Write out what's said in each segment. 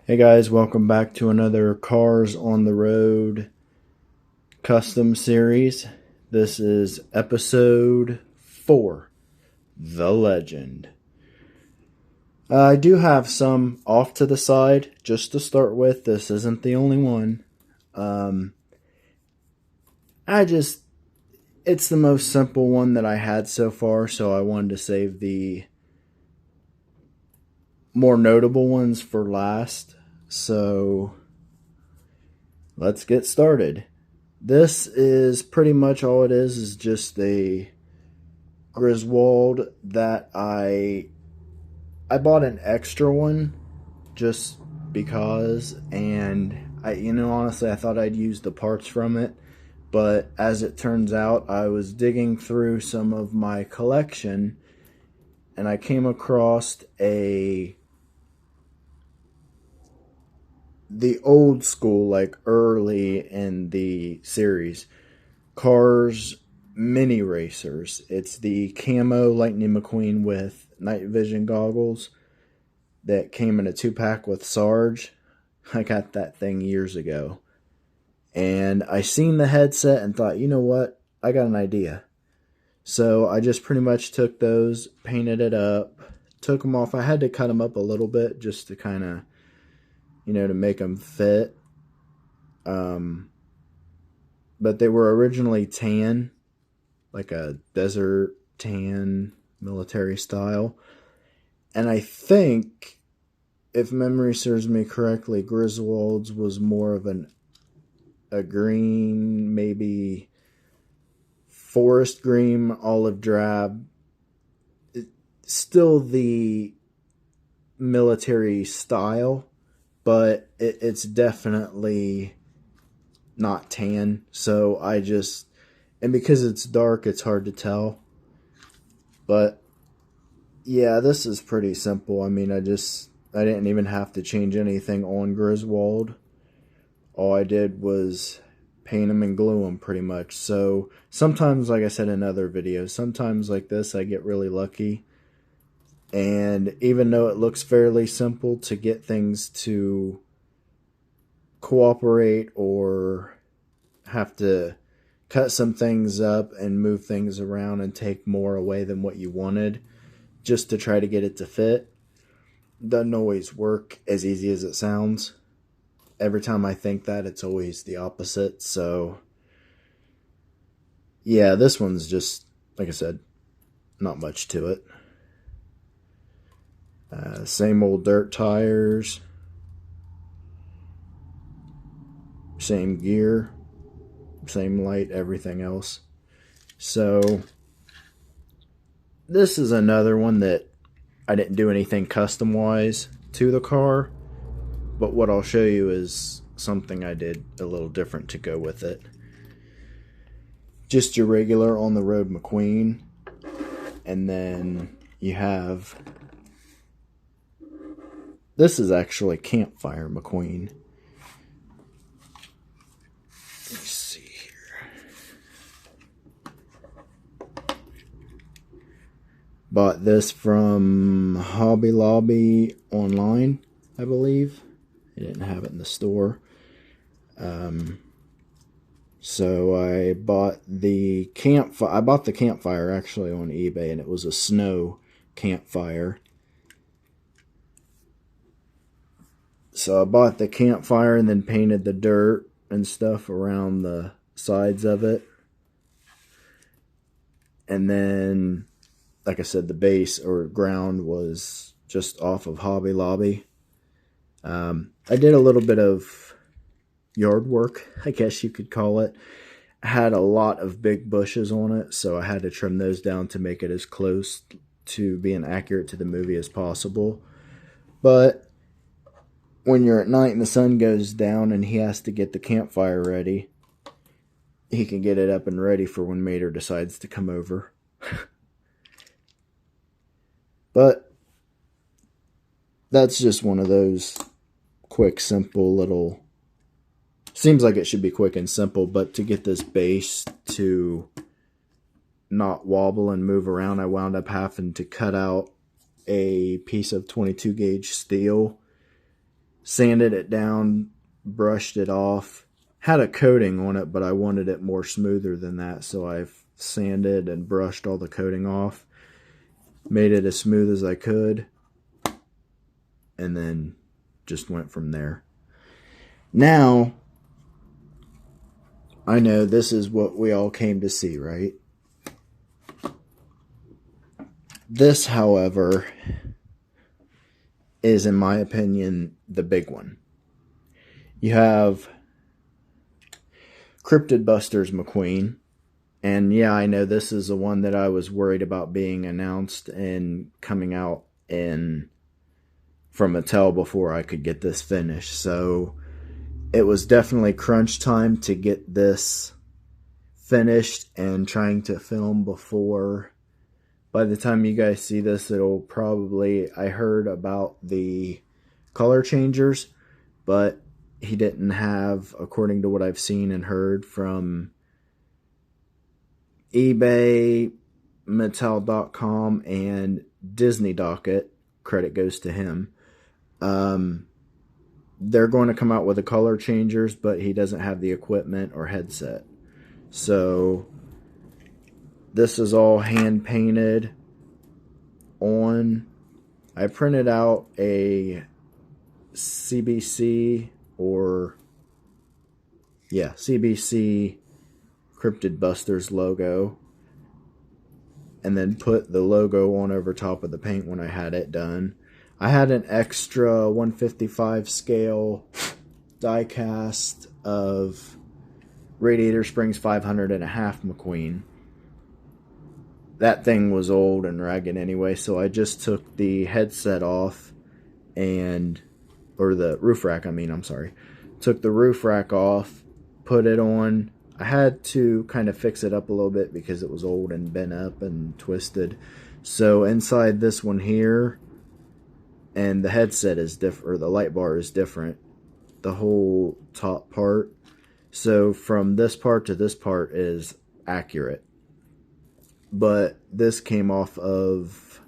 Hey guys, welcome back to another Cars on the Road custom series. This is episode 4, The Legend. I do have some off to the side just to start with. This isn't the only one. Um, it's the most simple one that I had so far, so I wanted to save the more notable ones for last. So let's get started. This is pretty much all it is just a Griswold that I bought an extra one just because, and honestly I thought I'd use the parts from it, but as it turns out I was digging through some of my collection and I came across the old school, like early in the series, Cars mini racers. It's the camo Lightning McQueen with night vision goggles that came in a 2-pack with Sarge. I got that thing years ago. And I seen the headset and thought, you know what? I got an idea. So I just pretty much took those, painted it up, took them off. I had to cut them up a little bit just to kind of, to make them fit. But they were originally tan, like a desert tan, military style. And I think, if memory serves me correctly, Griswold's was more of a green, maybe forest green, olive drab. Still the military style, but it's definitely not tan. So and because it's dark, it's hard to tell. But yeah, this is pretty simple. I mean, I didn't even have to change anything on Griswold. All I did was paint them and glue them pretty much. So sometimes, like I said in other videos, sometimes like this I get really lucky. And even though it looks fairly simple, to get things to cooperate or have to cut some things up and move things around and take more away than what you wanted just to try to get it to fit, doesn't always work as easy as it sounds. Every time I think that, it's always the opposite. So yeah, this one's just, like I said, not much to it. Same old dirt tires, same gear, same light, everything else. So this is another one that I didn't do anything custom wise to the car, but what I'll show you is something I did a little different to go with it. Just your regular on the road McQueen, and then you have, this is actually Campfire McQueen. Let's see here. Bought this from Hobby Lobby online, I believe. I didn't have it in the store. So I bought the campfire actually on eBay, and it was a snow campfire. So I bought the campfire and then painted the dirt and stuff around the sides of it. And then, like I said, the base or ground was just off of Hobby Lobby. I did a little bit of yard work, I guess you could call it. I had a lot of big bushes on it, so I had to trim those down to make it as close to being accurate to the movie as possible. But when you're at night and the sun goes down and he has to get the campfire ready, he can get it up and ready for when Mater decides to come over. But that's just one of those quick, simple little, seems like it should be quick and simple, but to get this base to not wobble and move around, I wound up having to cut out a piece of 22 gauge steel sanded it down, brushed it off. Had a coating on it, but I wanted it more smoother than that, so I've sanded and brushed all the coating off. Made it as smooth as I could, and then just went from there. Now, I know this is what we all came to see, right? This, however, is, in my opinion, the big one. You have Cryptid Busters McQueen. And yeah, I know this is the one that I was worried about being announced and coming out in from Mattel before I could get this finished. So it was definitely crunch time to get this finished and trying to film before. By the time you guys see this, it'll probably... I heard about the color changers, but he didn't have, according to what I've seen and heard from eBay, Mattel.com, and Disney Docket, credit goes to him, they're going to come out with the color changers, but he doesn't have the equipment or headset. So this is all hand painted on. I printed out a CBC CBC Cryptid Busters logo, and then put the logo on over top of the paint when I had it done. I had an extra 155 scale die cast of Radiator Springs 500.5 McQueen. That thing was old and ragged anyway, so I just took the headset off or the roof rack, took the roof rack off, put it on. I had to kind of fix it up a little bit because it was old and bent up and twisted. So inside this one here, and the headset is different, or the light bar is different, the whole top part. So from this part to this part is accurate. But this came off of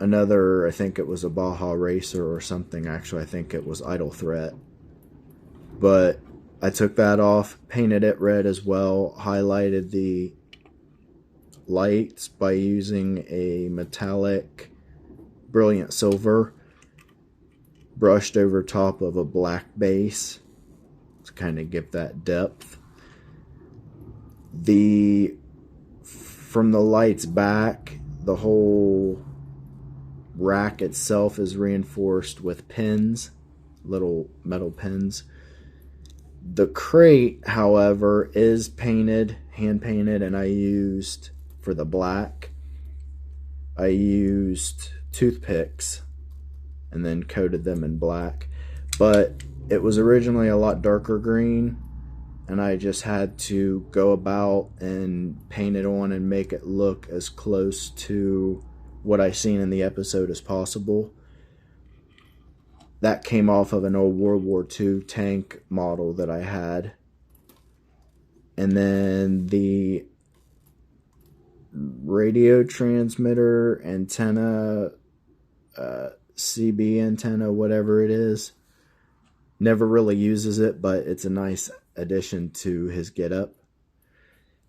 another, I think it was a Baja Racer or something. Actually, I think it was Idle Threat. But I took that off, painted it red as well, highlighted the lights by using a metallic brilliant silver, brushed over top of a black base to kind of give that depth. From the lights back, the whole rack itself is reinforced with pins, little metal pins. The crate, however, is painted, hand painted, and for the black, I used toothpicks and then coated them in black. But it was originally a lot darker green, and I just had to go about and paint it on and make it look as close to what I seen in the episode as possible. That came off of an old World War II tank model that I had. And then the radio transmitter antenna, CB antenna, whatever it is. Never really uses it, but it's a nice addition to his getup.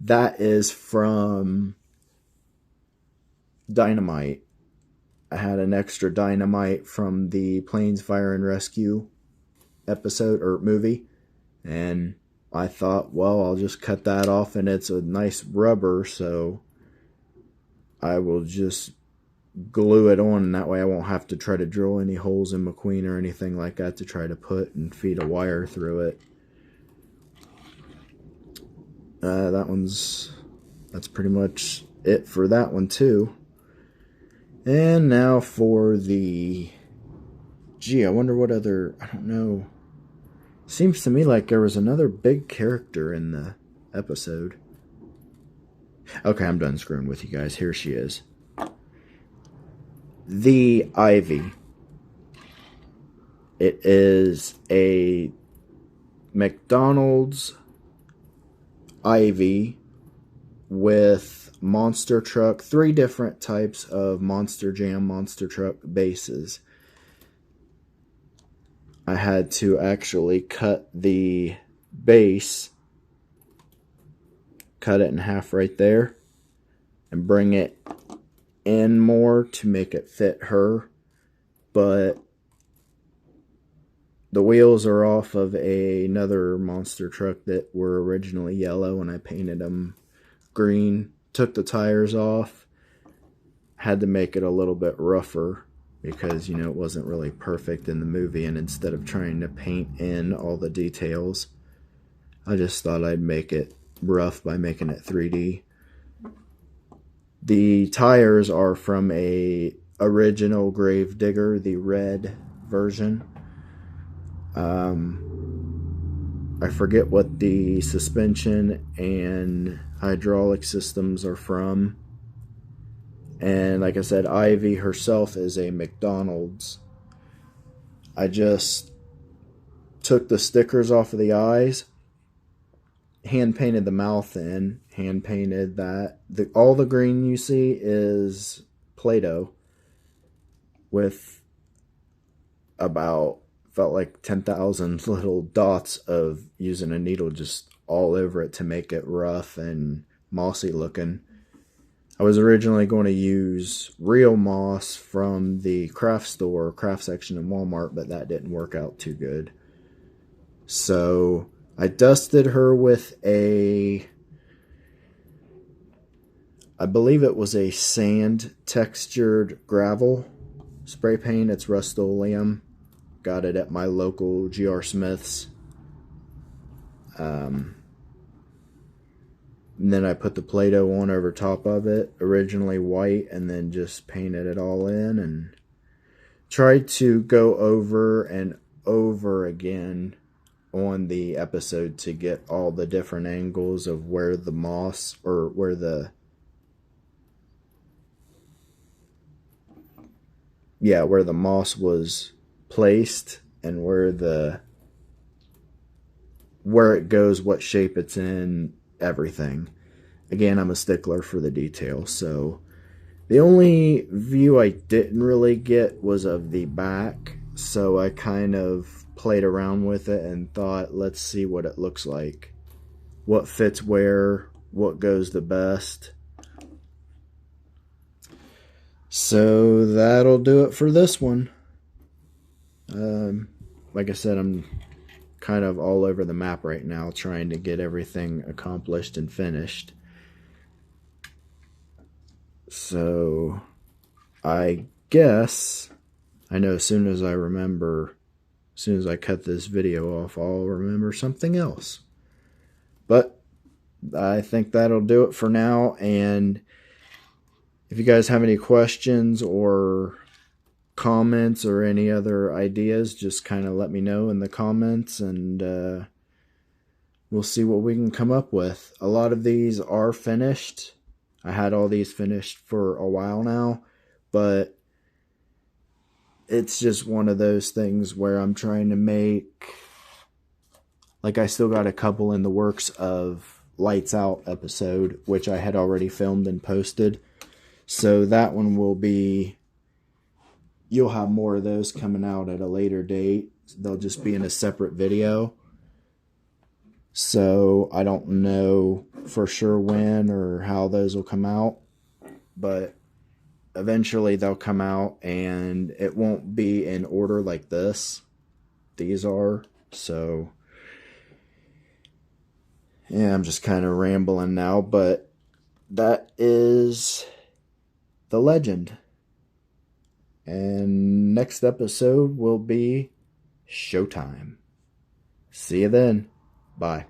That is from Dynamite. I had an extra Dynamite from the Planes, Fire, and Rescue episode or movie, and I thought, well, I'll just cut that off, and it's a nice rubber, so I will just glue it on, and that way I won't have to try to drill any holes in McQueen or anything like that to try to put and feed a wire through it. That's pretty much it for that one too. And now for I wonder what other, I don't know. Seems to me like there was another big character in the episode. Okay, I'm done screwing with you guys. Here she is. The Ivy. It is a McDonald's Ivy with monster truck, 3 different types of Monster Jam monster truck bases. I had to actually cut the base, cut it in half right there, and bring it in more to make it fit her. But the wheels are off of another monster truck that were originally yellow, and I painted them green. Took the tires off. Had to make it a little bit rougher because, you know, it wasn't really perfect in the movie, and instead of trying to paint in all the details, I just thought I'd make it rough by making it 3D. The tires are from a original Gravedigger, the red version. I forget what the suspension and hydraulic systems are from. And like I said, Ivy herself is a McDonald's. I just took the stickers off of the eyes, hand painted the mouth in, hand painted that. All the green you see is Play-Doh with about, felt like 10,000 little dots of using a needle just all over it to make it rough and mossy looking. I was originally going to use real moss from the craft section in Walmart, but that didn't work out too good. So I dusted her with I believe it was a sand textured gravel spray paint. It's Rust-Oleum. Got it at my local GR Smith's. And then I put the Play-Doh on over top of it, originally white, and then just painted it all in and tried to go over and over again on the episode to get all the different angles of where the moss, or where the moss was placed, and where it goes, what shape it's in, everything. Again, I'm a stickler for the details, so the only view I didn't really get was of the back, so I kind of played around with it and thought, let's see what it looks like, what fits where, what goes the best. So that'll do it for this one. Like I said, I'm kind of all over the map right now trying to get everything accomplished and finished. So I guess, I know as soon as I cut this video off, I'll remember something else. But I think that'll do it for now. And if you guys have any questions or comments or any other ideas, just kind of let me know in the comments, and we'll see what we can come up with. A lot of these are finished. I had all these finished for a while now, but it's just one of those things where I'm trying to make, like, I still got a couple in the works of Lights Out episode, which I had already filmed and posted. So that one will be, you'll have more of those coming out at a later date. They'll just be in a separate video. So I don't know for sure when or how those will come out, but eventually they'll come out, and it won't be in order like this. These are. So yeah, I'm just kind of rambling now, but that is the legend. And next episode will be showtime. See you then. Bye.